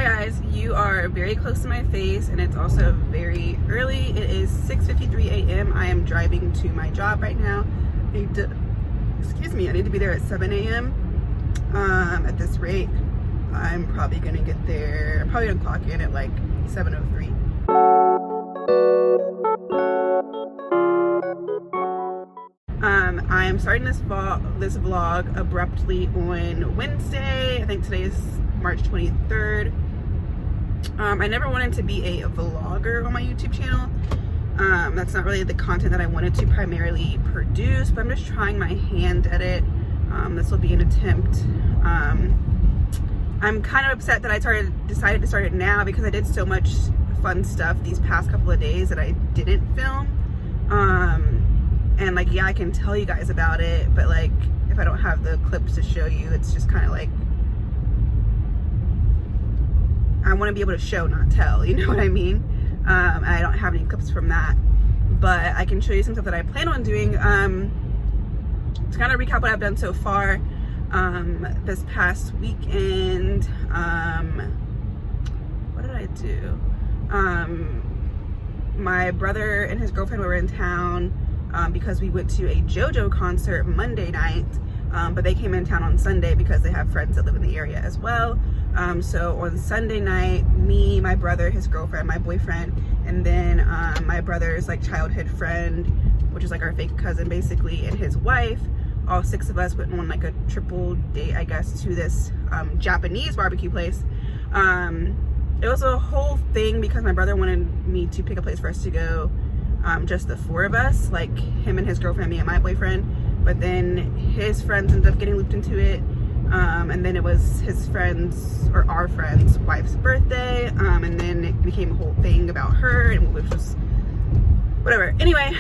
Hi guys, you are very close to my face and it's also very early. It is 6:53 a.m. I am driving to my job right now. I need to be there at 7 a.m. At this rate, I'm probably gonna get there. I'm probably gonna clock in at like 7:03. I am starting this vlog abruptly on Wednesday. I think today is March 23rd. I never wanted to be a vlogger on my YouTube channel. That's not really the content that I wanted to primarily produce, but I'm just trying my hand at it. This will be an attempt. I'm kind of upset that I decided to start it now because I did so much fun stuff these past couple of days that I didn't film. And like, yeah, I can tell you guys about it, but like, if I don't have the clips to show you, it's just kind of like, I want to be able to show, not tell, you know what I mean? And I don't have any clips from that, but I can show you some stuff that I plan on doing. To kind of recap what I've done so far, this past weekend, what did I do? My brother and his girlfriend were in town because we went to a JoJo concert Monday night, but they came in town on Sunday because they have friends that live in the area as well. So on Sunday night, me, my brother, his girlfriend, my boyfriend, and then my brother's like childhood friend, which is like our fake cousin basically, and his wife, all six of us went on like a triple date, I guess, to this Japanese barbecue place. It was a whole thing because my brother wanted me to pick a place for us to go, just the four of us, like him and his girlfriend, me and my boyfriend, but then his friends ended up getting looped into it. And then it was his friend's, or our friend's wife's birthday, and then it became a whole thing about her, and which was whatever. Anyway,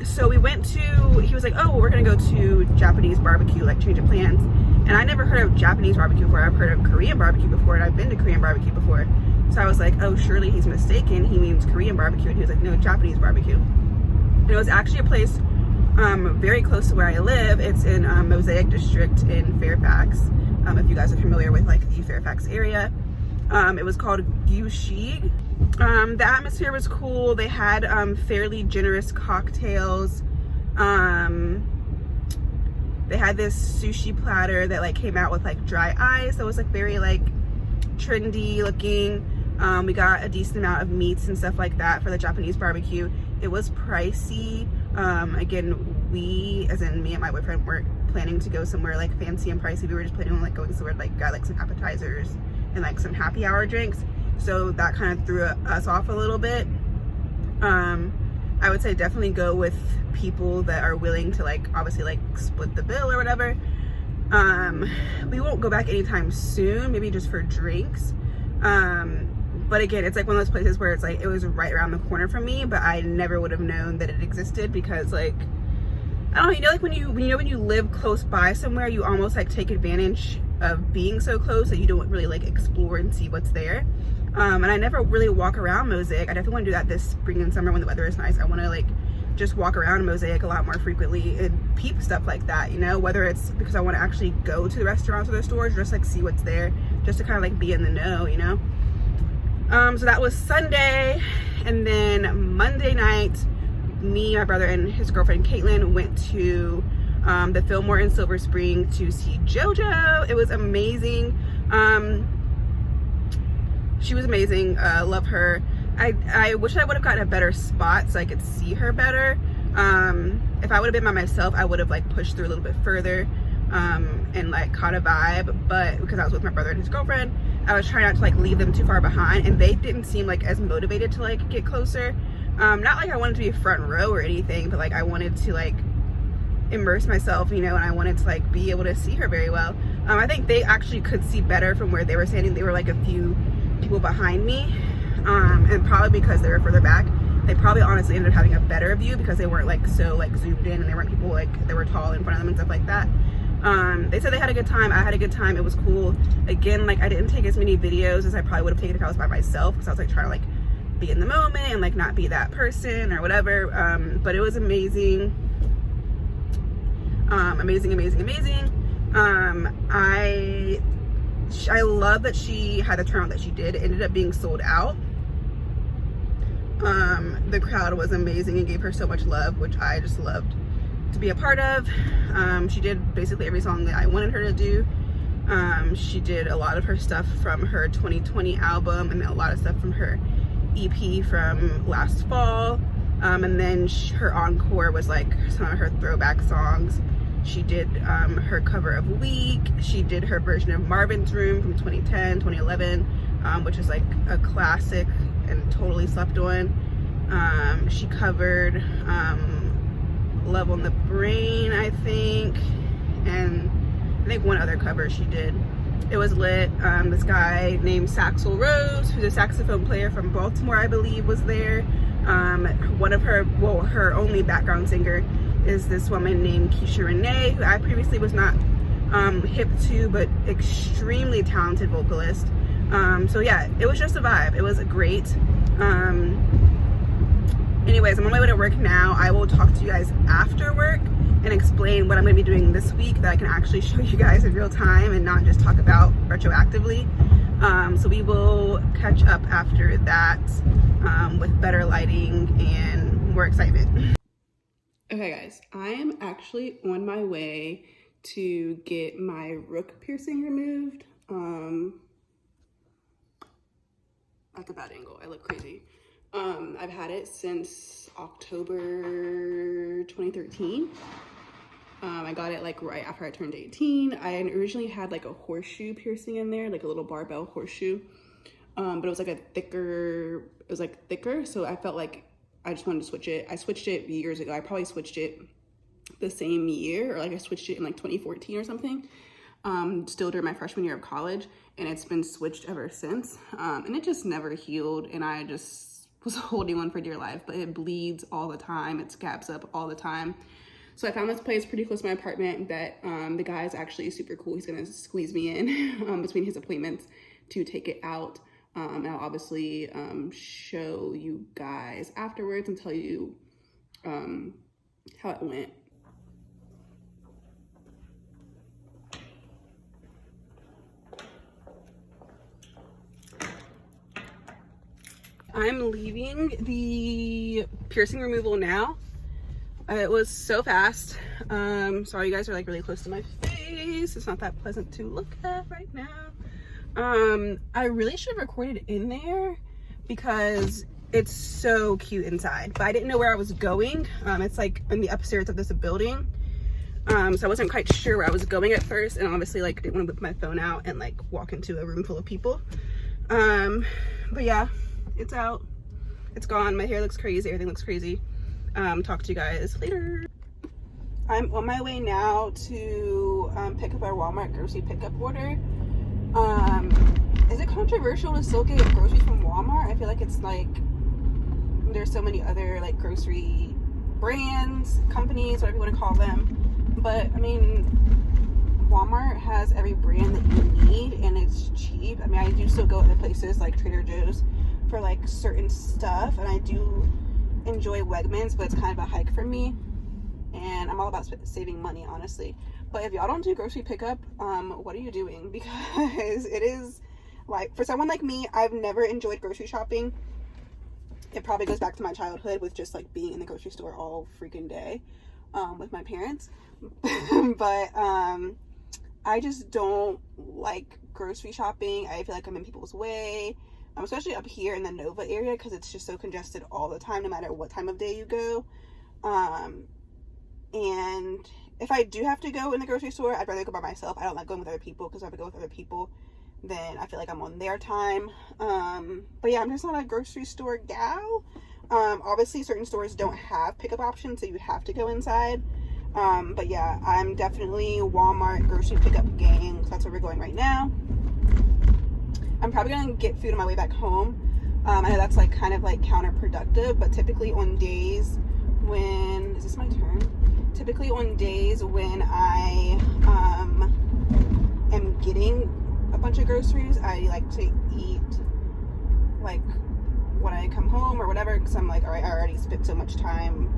so we went to, he was like, oh, well, we're gonna go to Japanese barbecue, like change of plans. And I never heard of Japanese barbecue before. I've heard of Korean barbecue before, and I've been to Korean barbecue before. So I was like, oh, surely he's mistaken, he means Korean barbecue. And he was like, no, Japanese barbecue. And it was actually a place very close to where I live. It's in Mosaic District in Fairfax, if you guys are familiar with like the Fairfax area. It was called Gyushi. The atmosphere was cool. They had fairly generous cocktails. They had this sushi platter that like came out with like dry ice that was like very like trendy looking. We got a decent amount of meats and stuff like that for the Japanese barbecue. It was pricey. Again, we, as in me and my boyfriend, weren't planning to go somewhere like fancy and pricey. We were just planning on like going somewhere like got like some appetizers and like some happy hour drinks. So that kind of threw us off a little bit. I would say definitely go with people that are willing to like obviously like split the bill or whatever. We won't go back anytime soon, maybe just for drinks. But again, it's like one of those places where it's like it was right around the corner from me, but I never would have known that it existed because like, I don't know, you know, like when you live close by somewhere, you almost like take advantage of being so close that you don't really like explore and see what's there. And I never really walk around Mosaic. I definitely want to do that this spring and summer when the weather is nice. I want to like just walk around Mosaic a lot more frequently and peep stuff like that, you know, whether it's because I want to actually go to the restaurants or the stores, or just like see what's there, just to kind of like be in the know, you know. So that was Sunday, and then Monday night, me, my brother, and his girlfriend Kitten went to the Fillmore in Silver Spring to see JoJo. It was amazing. She was amazing. Love her. I wish I would have gotten a better spot so I could see her better. If I would have been by myself, I would have like pushed through a little bit further and like caught a vibe, but because I was with my brother and his girlfriend, I was trying not to like leave them too far behind, and they didn't seem like as motivated to like get closer. Not like I wanted to be front row or anything, but like I wanted to like immerse myself, you know, and I wanted to like be able to see her very well. I think they actually could see better from where they were standing. They were like a few people behind me, and probably because they were further back, they probably honestly ended up having a better view because they weren't like so like zoomed in, and there weren't people like that were tall in front of them and stuff like that. They said they had a good time. I had a good time. It was cool. Again, like I didn't take as many videos as I probably would have taken if I was by myself, because I was like trying to like be in the moment and like not be that person or whatever. But it was amazing. Amazing. I I love that she had the turnout that she did. It ended up being sold out. The crowd was amazing and gave her so much love, which I just loved to be a part of. She did basically every song that I wanted her to do. She did a lot of her stuff from her 2020 album, and a lot of stuff from her EP from last fall. And then her encore was like some of her throwback songs. She did her cover of Weak. She did her version of Marvin's Room from 2010, 2011, which is like a classic and totally slept on. She covered Love on the Brain, I think, and I think one other cover she did. It was lit. This guy named Saxel Rose, who's a saxophone player from Baltimore, I believe, was there. One of her, well, her only background singer is this woman named Keisha Renee, who I previously was not hip to, but extremely talented vocalist. So yeah, it was just a vibe. It was great. Anyways, I'm on my way to work now. I will talk to you guys after work and explain what I'm going to be doing this week that I can actually show you guys in real time and not just talk about retroactively. So we will catch up after that with better lighting and more excitement. Okay guys, I am actually on my way to get my Rook piercing removed. That's a bad angle, I look crazy. I've had it since October 2013. I got it like right after I turned 18. I originally had like a horseshoe piercing in there, like a little barbell horseshoe. But it was like thicker, so I felt like I just wanted to switch it. I switched it years ago. I probably switched it the same year, or like I switched it in like 2014 or something, still during my freshman year of college, and it's been switched ever since. And it just never healed, and I just was holding one for dear life, but it bleeds all the time. It scabs up all the time. So I found this place pretty close to my apartment that the guy is actually super cool. He's gonna squeeze me in between his appointments to take it out. And I'll obviously show you guys afterwards and tell you how it went. I'm leaving the piercing removal now. It was so fast. Sorry, you guys are like really close to my face. It's not that pleasant to look at right now. I really should have recorded in there because it's so cute inside, but I didn't know where I was going. It's like in the upstairs of this building. So I wasn't quite sure where I was going at first, and obviously like didn't want to whip my phone out and like walk into a room full of people. But yeah, it's out, it's gone. My hair looks crazy, everything looks crazy. Talk to you guys later. I'm on my way now to pick up our Walmart grocery pickup order. Is it controversial to still get groceries from Walmart? I feel like it's like there's so many other like grocery brands, companies, whatever you want to call them, but I mean Walmart has every brand that you need and it's cheap. I mean, I do still go other places like Trader Joe's for like certain stuff, and I do enjoy Wegmans, but it's kind of a hike for me, and I'm all about saving money, honestly. But if y'all don't do grocery pickup, what are you doing? Because it is like, for someone like me, I've never enjoyed grocery shopping. It probably goes back to my childhood with just like being in the grocery store all freaking day with my parents. But I just don't like grocery shopping. I feel like I'm in people's way. Especially up here in the Nova area, because it's just so congested all the time, no matter what time of day you go. And if I do have to go in the grocery store, I'd rather go by myself. I don't like going with other people, because if I go with other people, then I feel like I'm on their time. But yeah, I'm just not a grocery store gal. Obviously, certain stores don't have pickup options, so you have to go inside. But yeah, I'm definitely Walmart grocery pickup gang, so that's where we're going right now. I'm probably gonna get food on my way back home. I know that's like kind of like counterproductive, but typically on days when, is this my turn? Typically on days when I am getting a bunch of groceries, I like to eat like when I come home or whatever, because I'm like, all right, I already spent so much time.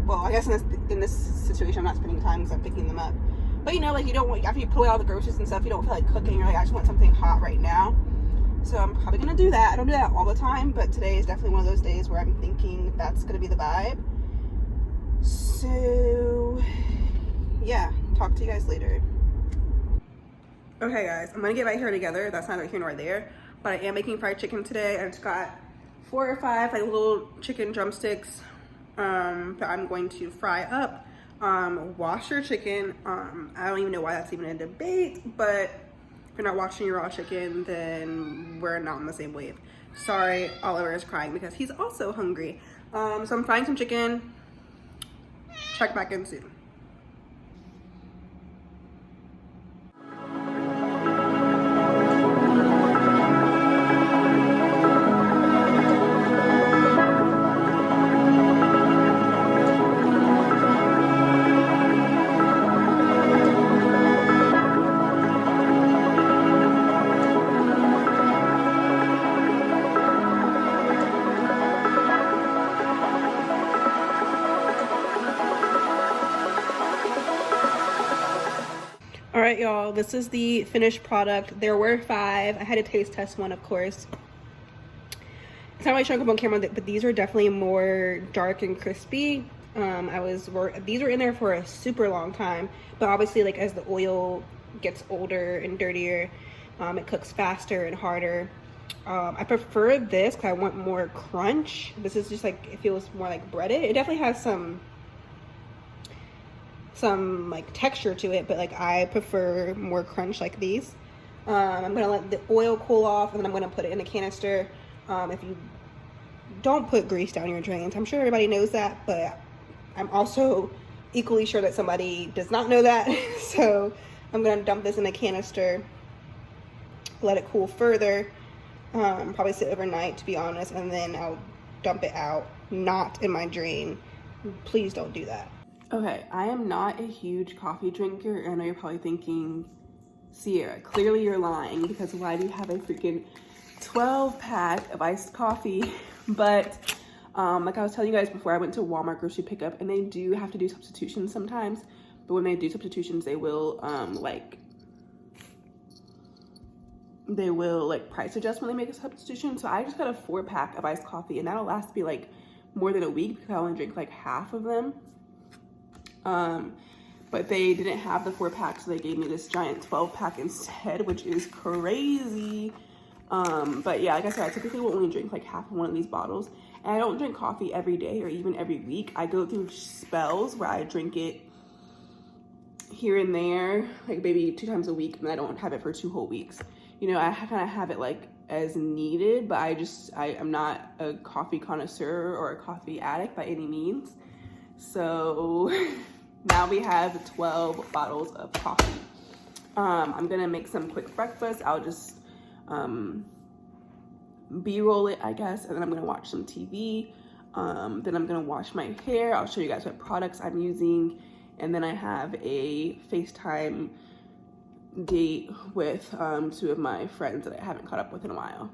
Well, I guess in this situation I'm not spending time because I'm picking them up, But you know, like you don't want, after you pull out all the groceries and stuff, you don't feel like cooking. You're like, I just want something hot right now. So I'm probably gonna do that. I don't do that all the time, but today is definitely one of those days where I'm thinking that's gonna be the vibe. So yeah, talk to you guys later. Okay guys, I'm gonna get my hair together. That's neither here nor there, but I am making fried chicken today. I just got 4 or 5 like little chicken drumsticks that I'm going to fry up. Wash your chicken. I don't even know why that's even a debate, but if you're not washing your raw chicken, then we're not on the same wave. Sorry, Oliver is crying because he's also hungry. So I'm frying some chicken. Check back in soon. All right, y'all, this is the finished product. There were 5. I had to taste test one, of course. It's not really showing up on camera, but these are definitely more dark and crispy. These were in there for a super long time, but obviously, like as the oil gets older and dirtier, it cooks faster and harder. I prefer this because I want more crunch. This is just like, it feels more like breaded. It definitely has some like texture to it, but like I prefer more crunch like these. I'm gonna let the oil cool off and then I'm gonna put it in a canister. If you don't put grease down your drains, I'm sure everybody knows that, but I'm also equally sure that somebody does not know that. So I'm gonna dump this in a canister, let it cool further, probably sit overnight to be honest, and then I'll dump it out, not in my drain. Please don't do that. Okay, I am not a huge coffee drinker, and I know you're probably thinking, Sierra, clearly you're lying, because why do you have a freaking 12-pack of iced coffee? But like I was telling you guys before, I went to Walmart grocery pickup, and they do have to do substitutions sometimes, but when they do substitutions, they will price adjust when they make a substitution. So I just got a 4-pack of iced coffee, and that'll last me like more than a week because I only drink like half of them. But they didn't have the 4-pack, so they gave me this giant 12-pack instead, which is crazy. But yeah, like I said, I typically will only drink like half of one of these bottles, and I don't drink coffee every day or even every week. I go through spells where I drink it here and there, like maybe 2 times a week, and I don't have it for 2 whole weeks. You know, I kind of have it like as needed, but I'm not a coffee connoisseur or a coffee addict by any means. So now we have 12 bottles of coffee. I'm gonna make some quick breakfast. I'll just B-roll it, I guess, and then I'm gonna watch some TV. Then I'm gonna wash my hair. I'll show you guys what products I'm using, and then I have a FaceTime date with 2 of my friends that I haven't caught up with in a while.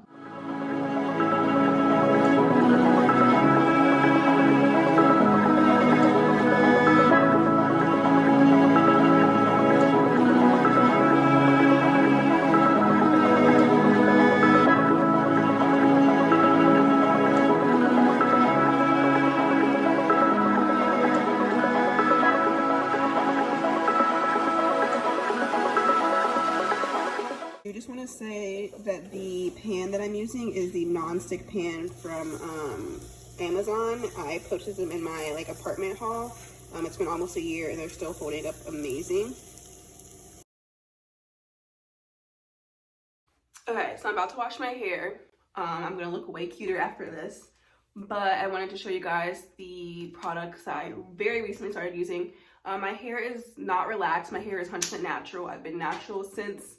I just want to say that the pan that I'm using is the non-stick pan from Amazon. I posted them in my like apartment haul. It's been almost a year and they're still holding up amazing. Okay, so I'm about to wash my hair. I'm gonna look way cuter after this, but I wanted to show you guys the products I very recently started using. My hair is not relaxed. My hair is 100% natural. I've been natural since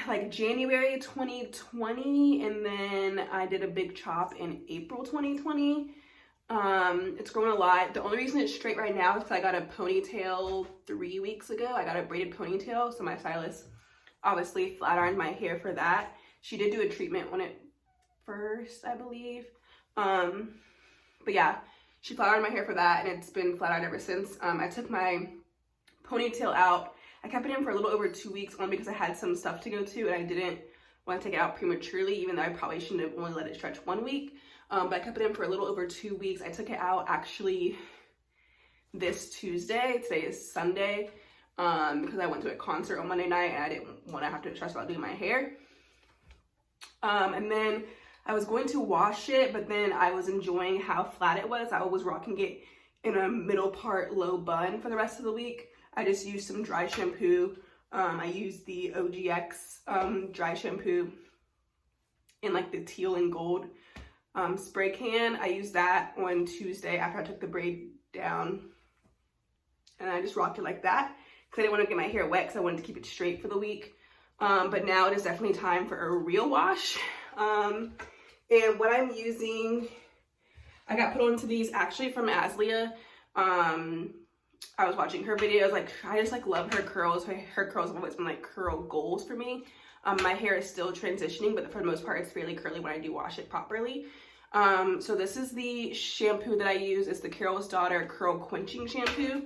like January 2020, and then I did a big chop in April 2020. It's grown a lot. The only reason it's straight right now is because I got a ponytail 3 weeks ago. I got a braided ponytail, so my stylist obviously flat ironed my hair for that. She did do a treatment on it first, I believe. But yeah, she flat ironed my hair for that, and it's been flat ironed ever since. I took my ponytail out. I kept it in for a little over 2 weeks, only because I had some stuff to go to and I didn't want to take it out prematurely, even though I probably shouldn't have only let it stretch 1 week. But I kept it in for a little over 2 weeks. I took it out actually this Tuesday. Today is Sunday, because I went to a concert on Monday night and I didn't want to have to stress about doing my hair. And then I was going to wash it, but then I was enjoying how flat it was. I was rocking it in a middle part low bun for the rest of the week. I just used some dry shampoo. I used the OGX dry shampoo in like the teal and gold spray can. I used that on Tuesday after I took the braid down, and I just rocked it like that because I didn't want to get my hair wet because I wanted to keep it straight for the week. But now it is definitely time for a real wash. And what I'm using, I got put onto these actually from Aslia. I was watching her videos, like I just like love her curls. Her curls have always been like curl goals for me. My hair is still transitioning, but for the most part it's fairly curly when I do wash it properly. So this is the shampoo that I use. It's the Carol's Daughter Curl Quenching Shampoo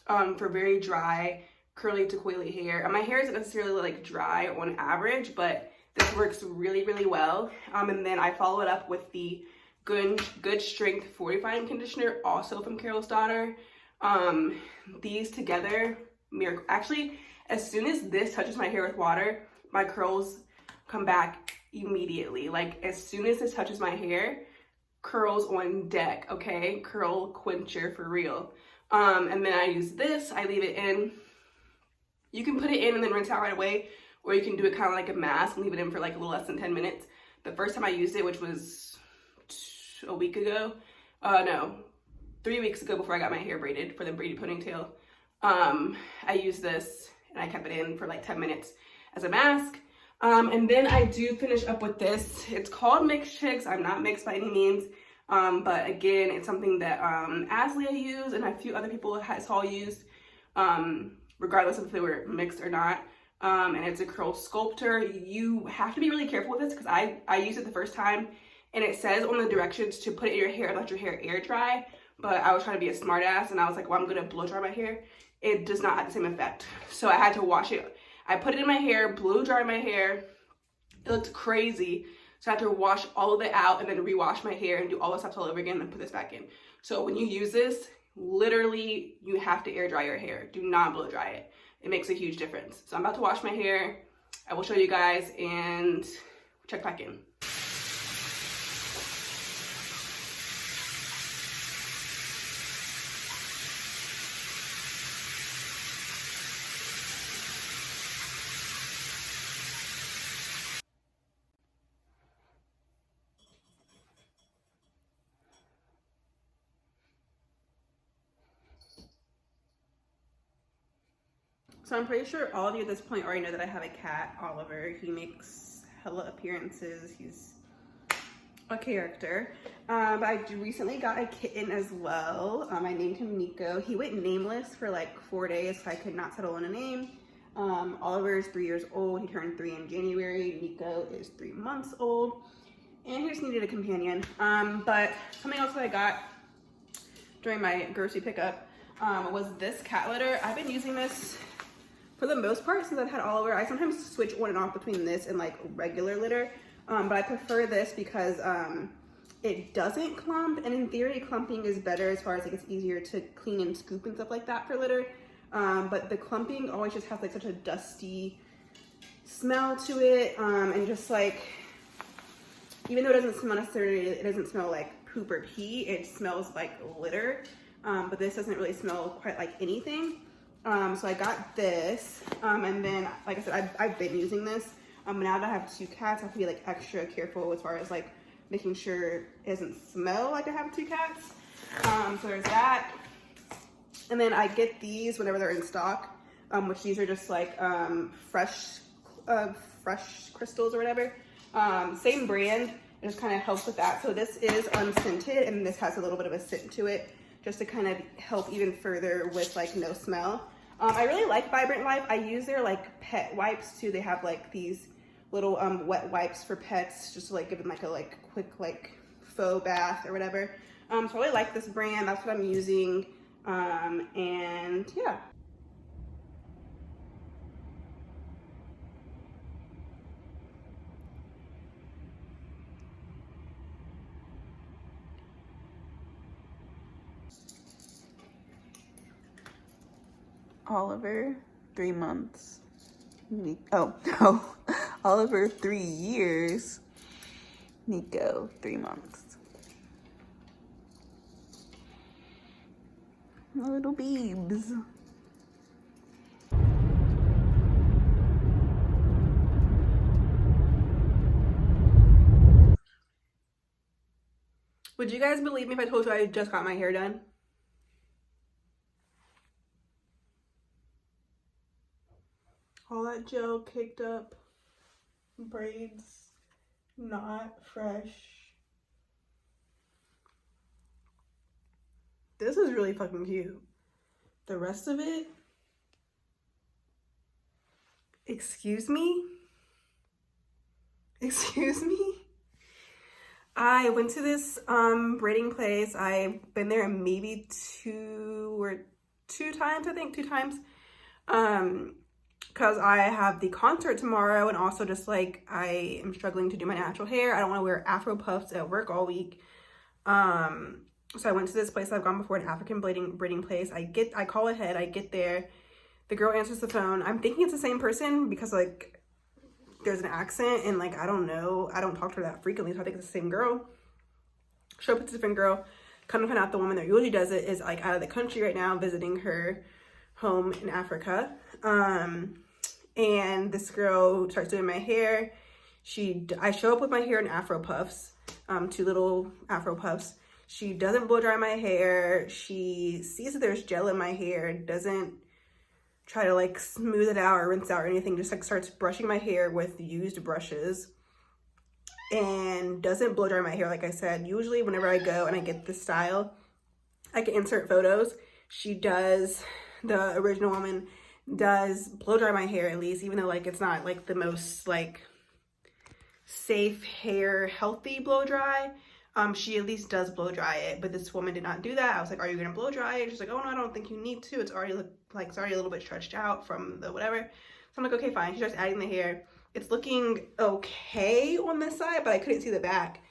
for very dry, curly to coily hair. And my hair isn't necessarily like dry on average, but this works really, really well. And then I follow it up with the Good Strength Fortifying Conditioner, also from Carol's Daughter. These together, miracle. Actually, as soon as this touches my hair with water, my curls come back immediately. Like as soon as this touches my hair, curls on deck, okay? Curl quencher for real. And then I use this, I leave it in. You can put it in and then rinse out right away, or you can do it kind of like a mask and leave it in for like a little less than 10 minutes. The first time I used it, which was a week ago, no, 3 weeks ago before I got my hair braided for the braided ponytail, I used this and I kept it in for like 10 minutes as a mask. And then I do finish up with this. It's called Mixed Chicks. I'm not mixed by any means. But again, it's something that Aslia used and a few other people I saw used, regardless of if they were mixed or not. And it's a curl sculptor. You have to be really careful with this because I used it the first time and it says on the directions to put it in your hair and let your hair air dry. But I was trying to be a smart ass and I was like, well, I'm gonna blow dry my hair. It does not have the same effect. So I had to wash it. I put it in my hair, blow dry my hair. It looked crazy. So I had to wash all of it out and then rewash my hair and do all the steps all over again and put this back in. So when you use this, literally you have to air dry your hair. Do not blow dry it. It makes a huge difference. So I'm about to wash my hair. I will show you guys and check back in. So I'm pretty sure all of you at this point already know that I have a cat, Oliver. He makes hella appearances. He's a character. But I recently got a kitten as well. I named him Nico. He went nameless for like 4 days, so I could not settle on a name. Oliver is 3 years old. He turned 3 in January. Nico is 3 months old. And he just needed a companion. But something else that I got during my grocery pickup was this cat litter. I've been using this for the most part since I've had Oliver. I sometimes switch on and off between this and like regular litter, but I prefer this because it doesn't clump, and in theory clumping is better as far as like it's easier to clean and scoop and stuff like that for litter, but the clumping always just has like such a dusty smell to it, and just like, even though it doesn't smell necessarily, it doesn't smell like poop or pee, it smells like litter, but this doesn't really smell quite like anything. So I got this, and then, like I said, I've been using this. Now that I have 2 cats, I have to be like extra careful as far as like making sure it doesn't smell like I have 2 cats. So there's that. And then I get these whenever they're in stock, which these are just like fresh crystals or whatever. Same brand, it just kind of helps with that. So this is unscented, and this has a little bit of a scent to it, just to kind of help even further with like no smell. I really like Vibrant Life. I use their like pet wipes too. They have like these little wet wipes for pets, just to like give them like a like quick like faux bath or whatever. So I really like this brand. That's what I'm using. And yeah. Oliver, 3 months. Oh, no. Oliver, 3 years. Nico, 3 months. Little babes. Would you guys believe me if I told you I just got my hair done? All that gel caked up, braids, not fresh. This is really fucking cute. The rest of it, excuse me? Excuse me? I went to this braiding place. I've been there maybe two times, I think, 2 times. Because I have the concert tomorrow, and also just like I am struggling to do my natural hair. I don't want to wear Afro puffs at work all week. So I went to this place I've gone before, an African braiding place. I call ahead, I get there. The girl answers the phone. I'm thinking it's the same person because like there's an accent and like I don't know. I don't talk to her that frequently, so I think it's the same girl. Show up, it's a different girl. Come to find out the woman that usually does it is like out of the country right now visiting her home in Africa. And this girl starts doing my hair. I show up with my hair in Afro puffs, 2 little Afro puffs. She doesn't blow dry my hair. She sees that there's gel in my hair, doesn't try to like smooth it out or rinse out or anything, just like starts brushing my hair with used brushes and doesn't blow dry my hair. Like I said, usually whenever I go and I get this style, I can insert photos. She does, the original woman does blow dry my hair at least, even though like it's not like the most like safe hair healthy blow dry. She at least does blow dry it, but this woman did not do that. I was like, are you gonna blow dry it? She's like, oh no, I don't think you need to. It's already it's already a little bit stretched out from the whatever. So I'm like, okay, fine. She starts adding the hair. It's looking okay on this side, but I couldn't see the back.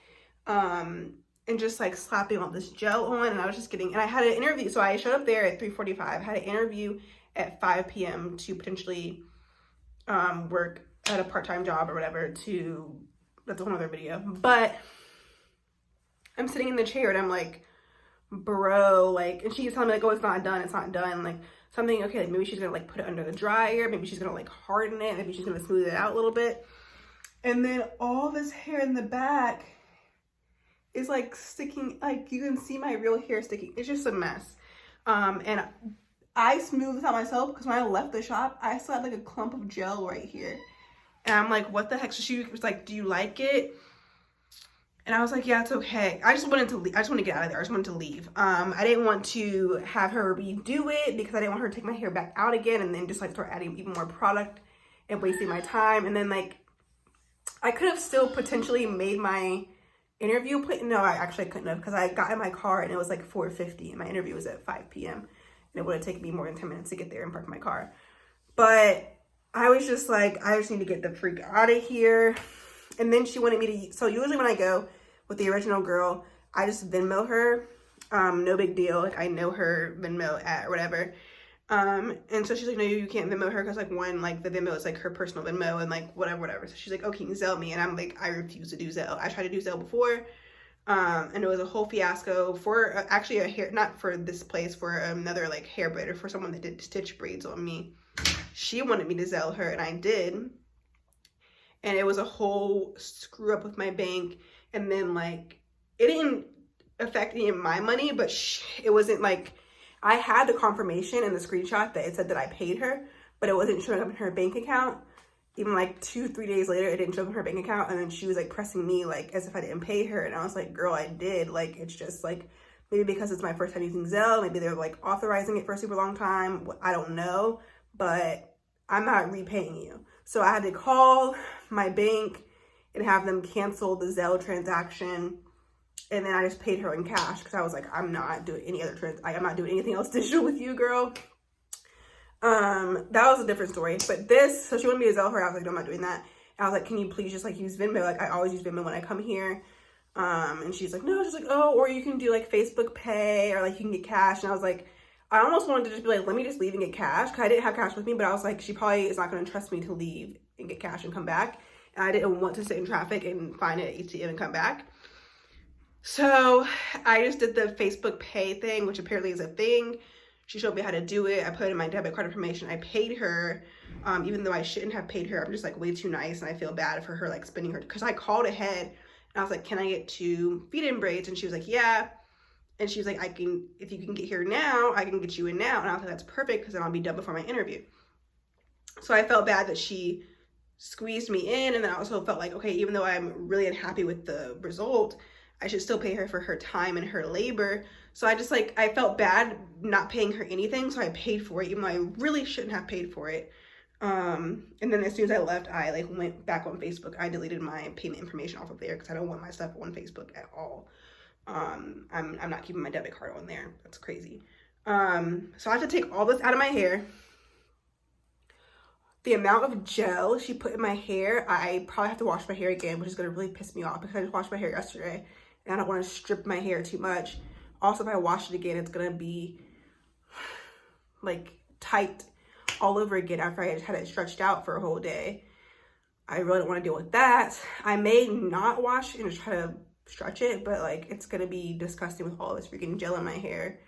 And just like slapping all this gel on, and I was just getting, and I had an interview. So I showed up there at 3:45. I had an interview at 5 p.m. to potentially work at a part-time job or whatever. That's a whole other video. But I'm sitting in the chair and I'm like, bro, like, and she's telling me like, oh, it's not done, like something, okay, like maybe she's gonna like put it under the dryer, maybe she's gonna like harden it, maybe she's gonna smooth it out a little bit. And then all this hair in the back is like sticking, like you can see my real hair sticking. It's just a mess. And I smoothed this out myself because when I left the shop, I still had like a clump of gel right here. And I'm like, what the heck? So she was like, do you like it? And I was like, yeah, it's okay. I just wanted to leave. I just want to get out of there. I just wanted to leave. I didn't want to have her redo it because I didn't want her to take my hair back out again and then just like start adding even more product and wasting my time. And then like, I could have still potentially made my interview no, I actually couldn't have, because I got in my car and it was like 4:50 and my interview was at 5 p.m. and it would have taken me more than 10 minutes to get there and park my car. But I was just like, I just need to get the freak out of here. And then she wanted me to, so usually when I go with the original girl, I just Venmo her, no big deal, like I know her Venmo at or whatever. And so she's like, no, you can't Venmo her because like one, like the Venmo is like her personal Venmo and like whatever. So she's like, oh, can you Zelle me? And I'm like, I refuse to do Zelle. I tried to do Zelle before, and it was a whole fiasco for actually a hair, not for this place, for another like hair braider, for someone that did stitch braids on me. She wanted me to Zelle her and I did. And it was a whole screw up with my bank. And then like, it didn't affect any of my money, but it wasn't like, I had the confirmation and the screenshot that it said that I paid her, but it wasn't showing up in her bank account. Even like 2-3 days later, it didn't show up in her bank account. And then she was like pressing me like as if I didn't pay her. And I was like, girl, I did. Like, it's just like, maybe because it's my first time using Zelle, maybe they're like authorizing it for a super long time. I don't know, but I'm not repaying you. So I had to call my bank and have them cancel the Zelle transaction. And then I just paid her in cash because I was like, I'm not doing any other I'm not doing anything else digital with you, girl. That was a different story. But this, so she wanted me to Zelle her. I was like, no, I'm not doing that. And I was like, can you please just like use Venmo? Like I always use Venmo when I come here. And she's like, no, just like, oh, or you can do like Facebook Pay or like you can get cash. And I was like, I almost wanted to just be like, let me just leave and get cash, because I didn't have cash with me, but I was like, she probably is not going to trust me to leave and get cash and come back. And I didn't want to sit in traffic and find it at ATM and come back. So I just did the Facebook Pay thing, which apparently is a thing. She showed me how to do it. I put in my debit card information. I paid her, even though I shouldn't have paid her. I'm just like way too nice, and I feel bad for her like spending her, because I called ahead and I was like, can I get 2 feed-in braids? And she was like, yeah. And she was like, if you can get here now, I can get you in now. And I was like, that's perfect, because then I'll be done before my interview. So I felt bad that she squeezed me in, and then I also felt like, okay, even though I'm really unhappy with the result, I should still pay her for her time and her labor. So I just like, I felt bad not paying her anything, so I paid for it, even though I really shouldn't have paid for it. And then as soon as I left, I like went back on Facebook. I deleted my payment information off of there, because I don't want my stuff on Facebook at all. I'm not keeping my debit card on there. That's crazy. So I have to take all this out of my hair. The amount of gel she put in my hair, I probably have to wash my hair again, which is going to really piss me off, because I just washed my hair yesterday and I don't want to strip my hair too much. Also, if I wash it again, it's going to be like tight all over again after I just had it stretched out for a whole day. I really don't want to deal with that. I may not wash and just try to stretch it, but like it's going to be disgusting with all this freaking gel in my hair.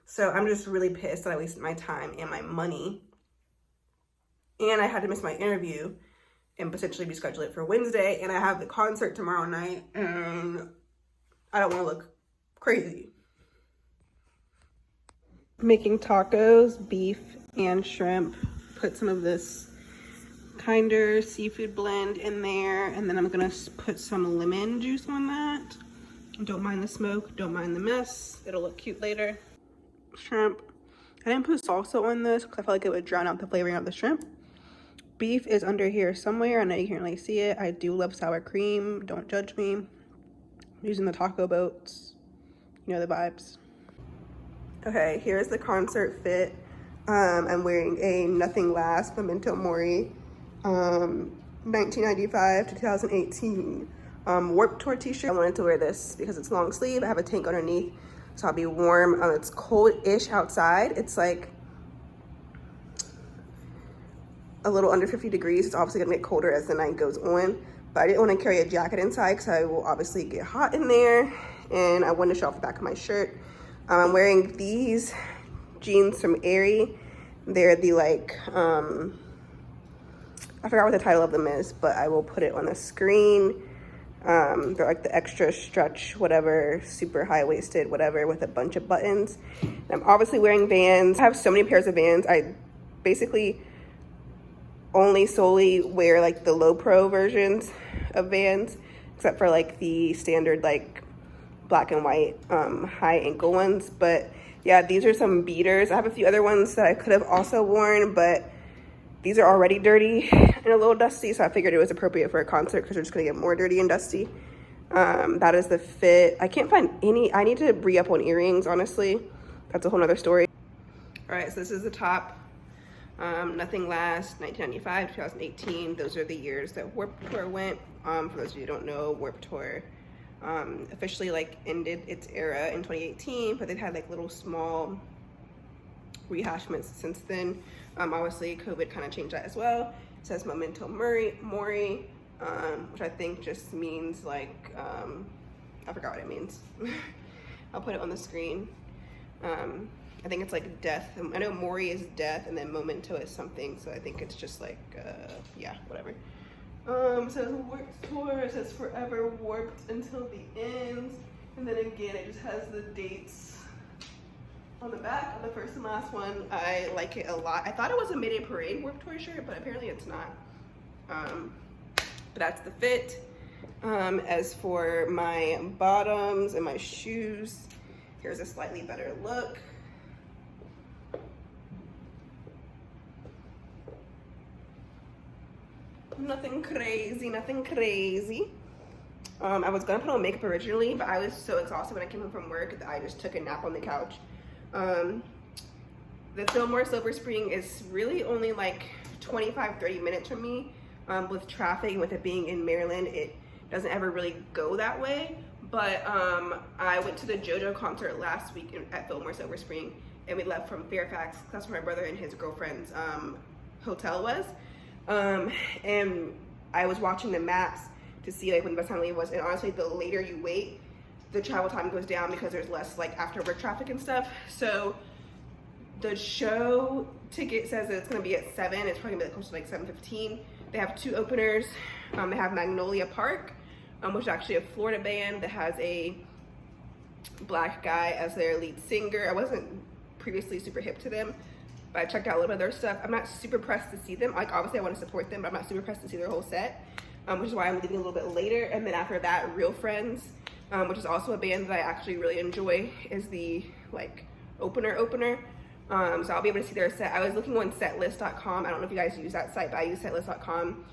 So I'm just really pissed that I wasted my time and my money. And I had to miss my interview and potentially reschedule it for Wednesday. And I have the concert tomorrow night, and I don't want to look crazy. Making tacos, beef and shrimp. Put some of this Kinder seafood blend in there, and then I'm gonna put some lemon juice on that. Don't mind the smoke, don't mind the mess. It'll look cute later. Shrimp. I didn't put salsa on this because I felt like it would drown out the flavoring of the shrimp. Beef is under here somewhere. I know you can't really see it. I do love sour cream. Don't judge me. I'm using the taco boats. You know the vibes. Okay, here's the concert fit. I'm wearing a Nothing Lasts Memento Mori 1995 to 2018 Warped Tour t-shirt. I wanted to wear this because it's long sleeve. I have a tank underneath, so I'll be warm. It's cold-ish outside. It's like a little under 50 degrees. It's obviously gonna get colder as the night goes on, but I didn't want to carry a jacket inside because I will obviously get hot in there, and I wanted to show off the back of my shirt. I'm wearing these jeans from Aerie. They're the like, I forgot what the title of them is, but I will put it on the screen. They're like the extra stretch, whatever, super high-waisted, whatever, with a bunch of buttons. And I'm obviously wearing Vans. I have so many pairs of Vans. I basically only solely wear like the low pro versions of Vans, except for like the standard like black and white high ankle ones. But yeah, these are some beaters. I have a few other ones that I could have also worn, but these are already dirty and a little dusty, so I figured it was appropriate for a concert because we're just gonna get more dirty and dusty. That is the fit. I can't find any. I need to re-up on earrings, honestly. That's a whole nother story. All right, so this is the top. Nothing Lasts, 1995, 2018. Those are the years that Warped Tour went. For those of you who don't know, Warped Tour officially like ended its era in 2018, but they've had like little small rehashments since then. Obviously COVID kind of changed that as well. It says Memento Mori, which I think just means like, I forgot what it means. I'll put it on the screen. I think it's like death. I know Mori is death, and then Memento is something, so I think it's just like, yeah, whatever. It says Warped Tour, it says forever warped until the end, and then again it just has the dates on the back of the first and last one. I like it a lot. I thought it was a Mayday Parade Warped Tour shirt, but apparently it's not. But that's the fit. As for my bottoms and my shoes, here's a slightly better look. Nothing crazy, nothing crazy. I was gonna put on makeup originally, but I was so exhausted when I came home from work that I just took a nap on the couch. The Fillmore Silver Spring is really only like 25-30 minutes from me. With traffic and with it being in Maryland, it doesn't ever really go that way. But I went to the JoJo concert last week at Fillmore Silver Spring, and we left from Fairfax. That's where my brother and his girlfriend's hotel was. And I was watching the maps to see like when the best time to leave was, and honestly, the later you wait, the travel time goes down because there's less like after work traffic and stuff. So the show ticket says that it's gonna be at 7. It's probably gonna be close to like 7:15. They have 2 openers. They have Magnolia Park, which is actually a Florida band that has a black guy as their lead singer. I wasn't previously super hip to them, but I checked out a little bit of their stuff. I'm not super pressed to see them. Like obviously I want to support them, but I'm not super pressed to see their whole set, which is why I'm leaving a little bit later. And then after that, Real Friends, which is also a band that I actually really enjoy, is the like opener. So I'll be able to see their set. I was looking on setlist.com. I don't know if you guys use that site, but I use setlist.com.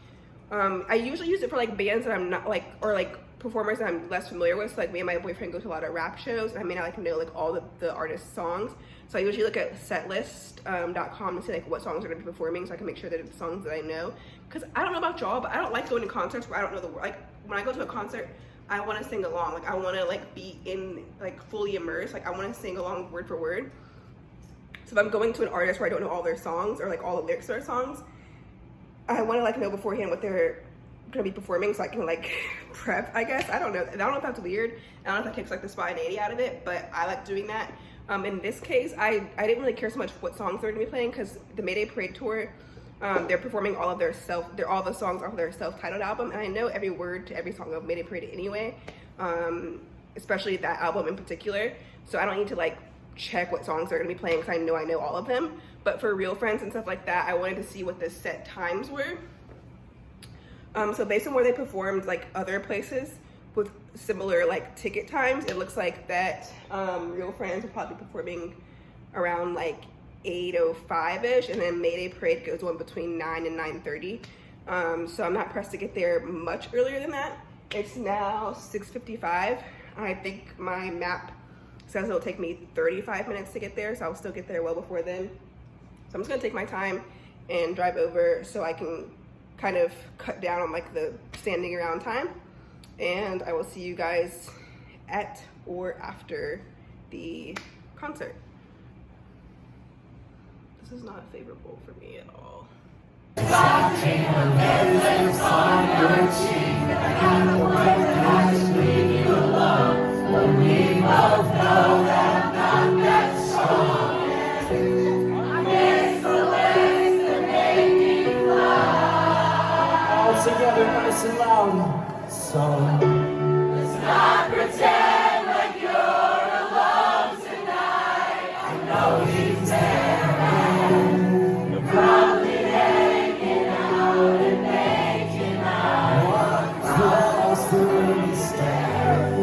I usually use it for like bands that I'm not like, or like performers that I'm less familiar with. So like me and my boyfriend go to a lot of rap shows, and I may not like know like all the artists' songs. So I usually look at setlist.com to see like what songs are gonna be performing, so I can make sure that it's songs that I know. Cause I don't know about y'all, but I don't like going to concerts where I don't know the word. Like when I go to a concert, I want to sing along. Like I want to like be in like fully immersed. Like I want to sing along word for word. So if I'm going to an artist where I don't know all their songs or like all the lyrics to their songs, I want to like know beforehand what they're gonna be performing, so I can like prep, I guess. I don't know if that's weird. I don't know if that takes like the spontaneity out of it, but I like doing that. In this case, I didn't really care so much what songs they're gonna be playing, because the Mayday Parade tour, they're performing all the songs off of their self-titled album, and I know every word to every song of Mayday Parade anyway, especially that album in particular. So I don't need to like check what songs they're gonna be playing, because I know all of them. But for Real Friends and stuff like that, I wanted to see what the set times were. So based on where they performed like other places with similar like ticket times, it looks like that Real Friends will probably be performing around like 8:05ish, and then Mayday Parade goes on between 9 and 9:30. So I'm not pressed to get there much earlier than that. It's now 6:55. I think my map says it'll take me 35 minutes to get there, so I'll still get there well before then. So I'm just gonna take my time and drive over so I can kind of cut down on like the standing around time, and I will see you guys at or after the concert. This is not favorable for me at all. Together, nice and loud. So let's not pretend like you're alone tonight. I know he's there, and you're probably hanging out and making out. What else do we stare?